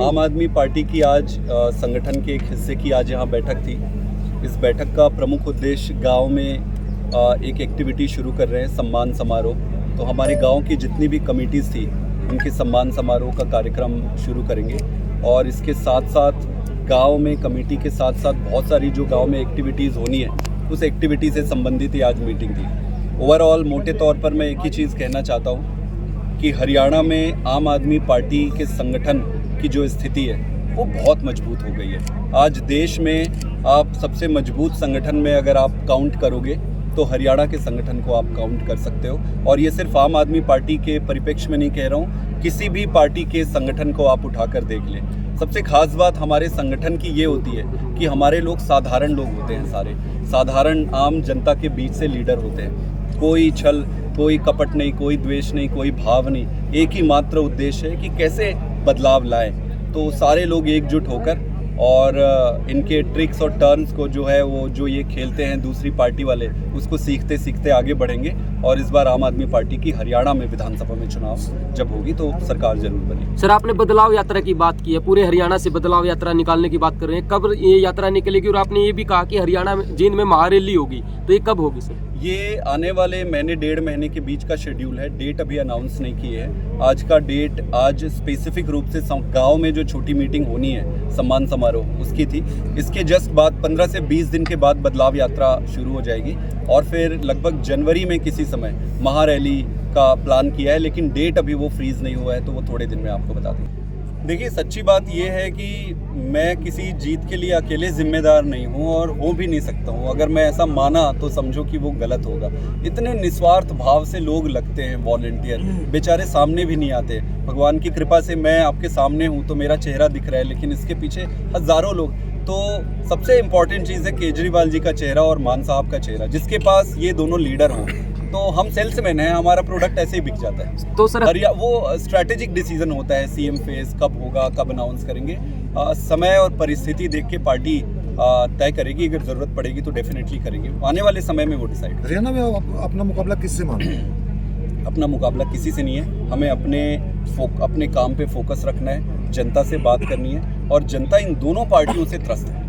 आम आदमी पार्टी की आज संगठन के एक हिस्से की आज यहाँ बैठक थी। इस बैठक का प्रमुख उद्देश्य गांव में एक एक्टिविटी शुरू कर रहे हैं, सम्मान समारोह। तो हमारे गांव की जितनी भी कमेटीज़ थी उनके सम्मान समारोह का कार्यक्रम शुरू करेंगे और इसके साथ साथ गांव में कमेटी के साथ साथ बहुत सारी जो गांव में एक्टिविटीज़ होनी है उस एक्टिविटी से संबंधित ही आज मीटिंग थी। ओवरऑल मोटे तौर पर मैं एक ही चीज़ कहना चाहता हूँ कि हरियाणा में आम आदमी पार्टी के संगठन की जो स्थिति है वो बहुत मजबूत हो गई है। आज देश में आप सबसे मजबूत संगठन में अगर आप काउंट करोगे तो हरियाणा के संगठन को आप काउंट कर सकते हो। और ये सिर्फ आम आदमी पार्टी के परिप्रेक्ष्य में नहीं कह रहा हूँ, किसी भी पार्टी के संगठन को आप उठाकर देख लें। सबसे खास बात हमारे संगठन की ये होती है कि हमारे लोग साधारण लोग होते हैं, सारे साधारण आम जनता के बीच से लीडर होते हैं। कोई छल, कोई कपट नहीं, कोई द्वेष नहीं, कोई भाव नहीं, एक ही मात्र उद्देश्य है कि कैसे बदलाव लाएं। तो सारे लोग एकजुट होकर और इनके ट्रिक्स और टर्न्स को जो है वो जो ये खेलते हैं दूसरी पार्टी वाले, उसको सीखते सीखते आगे बढ़ेंगे। और इस बार आम आदमी पार्टी की हरियाणा में विधानसभा में चुनाव जब होगी तो सरकार जरूर बनेगी। सर, आपने बदलाव यात्रा की बात की है, पूरे हरियाणा से बदलाव यात्रा निकालने की बात कर रहे हैं। कब ये यात्रा निकलेगी? और आपने ये भी कहा कि हरियाणा में जींद में महारैली होगी, तो ये कब होगी सर? ये आने वाले महीने 1.5 महीने के बीच का शेड्यूल है। डेट अभी अनाउंस नहीं की है। आज का डेट आज स्पेसिफिक रूप से गांव में जो छोटी मीटिंग होनी है सम्मान समारोह उसकी थी। इसके जस्ट बाद 15 से 20 दिन के बाद बदलाव यात्रा शुरू हो जाएगी और फिर लगभग जनवरी में किसी समय महारैली का प्लान किया है, लेकिन डेट अभी वो फ्रीज नहीं हुआ है, तो वो थोड़े दिन में आपको बता देंगे। देखिए, सच्ची बात यह है कि मैं किसी जीत के लिए अकेले जिम्मेदार नहीं हूँ और हो भी नहीं सकता हूँ। अगर मैं ऐसा माना तो समझो कि वो गलत होगा। इतने निस्वार्थ भाव से लोग लगते हैं वॉलंटियर, बेचारे सामने भी नहीं आते। भगवान की कृपा से मैं आपके सामने हूँ तो मेरा चेहरा दिख रहा है, लेकिन इसके पीछे हजारों लोग। तो सबसे इम्पॉर्टेंट चीज़ है केजरीवाल जी का चेहरा और मान साहब का चेहरा। जिसके पास ये दोनों लीडर हों तो हम सेल्समैन हैं, हमारा प्रोडक्ट ऐसे ही बिक जाता है। तो सर वो स्ट्रैटेजिक डिसीजन होता है, सीएम फेज कब होगा, कब अनाउंस करेंगे, समय और परिस्थिति देख के पार्टी तय करेगी। अगर जरूरत पड़ेगी तो डेफिनेटली करेंगे, आने वाले समय में वो डिसाइड। हरियाणा में अपना मुकाबला किससे मानते हैं? अपना मुकाबला किसी से नहीं है। हमें अपने काम पे फोकस रखना है, जनता से बात करनी है और जनता इन दोनों पार्टियों से त्रस्त है।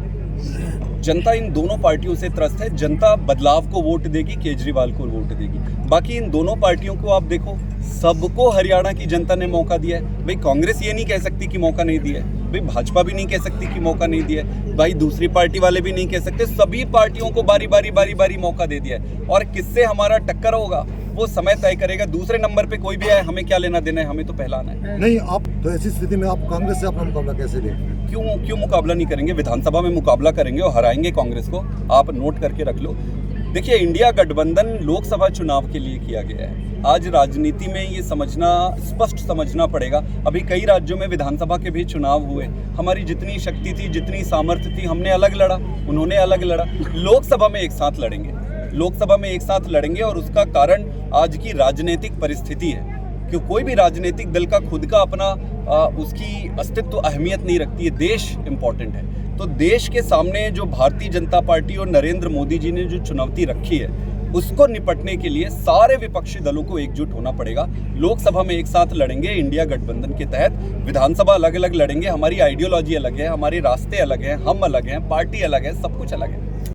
जनता इन दोनों पार्टियों से त्रस्त है। जनता बदलाव को वोट देगी, केजरीवाल को वोट देगी। बाकी इन दोनों पार्टियों को आप देखो, सबको हरियाणा की जनता ने मौका दिया है। भाई कांग्रेस ये नहीं कह सकती कि मौका नहीं दिया है, भाई भाजपा भी नहीं कह सकती कि मौका नहीं दिया है, भाई दूसरी पार्टी वाले भी नहीं कह सकते। सभी पार्टियों को बारी बारी मौका दे दिया है और किससे हमारा टक्कर होगा वो समय तय करेगा। दूसरे नंबर पे कोई भी आए, हमें क्या लेना देना है, हमें तो पहला आना है। नहीं, आप तो ऐसी स्थिति में आप कांग्रेस से अपना मुकाबला कैसे देखें? क्यों मुकाबला नहीं करेंगे? विधानसभा में मुकाबला करेंगे और हराएंगे कांग्रेस को। आप नोट करके रख लो। देखिए, इंडिया गठबंधन लोकसभा चुनाव के लिए किया गया है। आज राजनीति में ये स्पष्ट समझना पड़ेगा। अभी कई राज्यों में विधानसभा के भी चुनाव हुए। हमारी जितनी शक्ति थी, जितनी सामर्थ्य थी, हमने अलग लड़ा, उन्होंने अलग लड़ा। लोकसभा में एक साथ लड़ेंगे, लोकसभा में एक साथ लड़ेंगे और उसका कारण आज की राजनीतिक परिस्थिति है कि कोई भी राजनीतिक दल का खुद का अपना उसकी अस्तित्व अहमियत नहीं रखती है। देश इम्पोर्टेंट है। तो देश के सामने जो भारतीय जनता पार्टी और नरेंद्र मोदी जी ने जो चुनौती रखी है उसको निपटने के लिए सारे विपक्षी दलों को एकजुट होना पड़ेगा। लोकसभा में एक साथ लड़ेंगे इंडिया गठबंधन के तहत, विधानसभा अलग अलग लड़ेंगे। हमारी आइडियोलॉजी अलग है, हमारे रास्ते अलग हैं, हम अलग हैं, पार्टी अलग है, सब कुछ अलग है।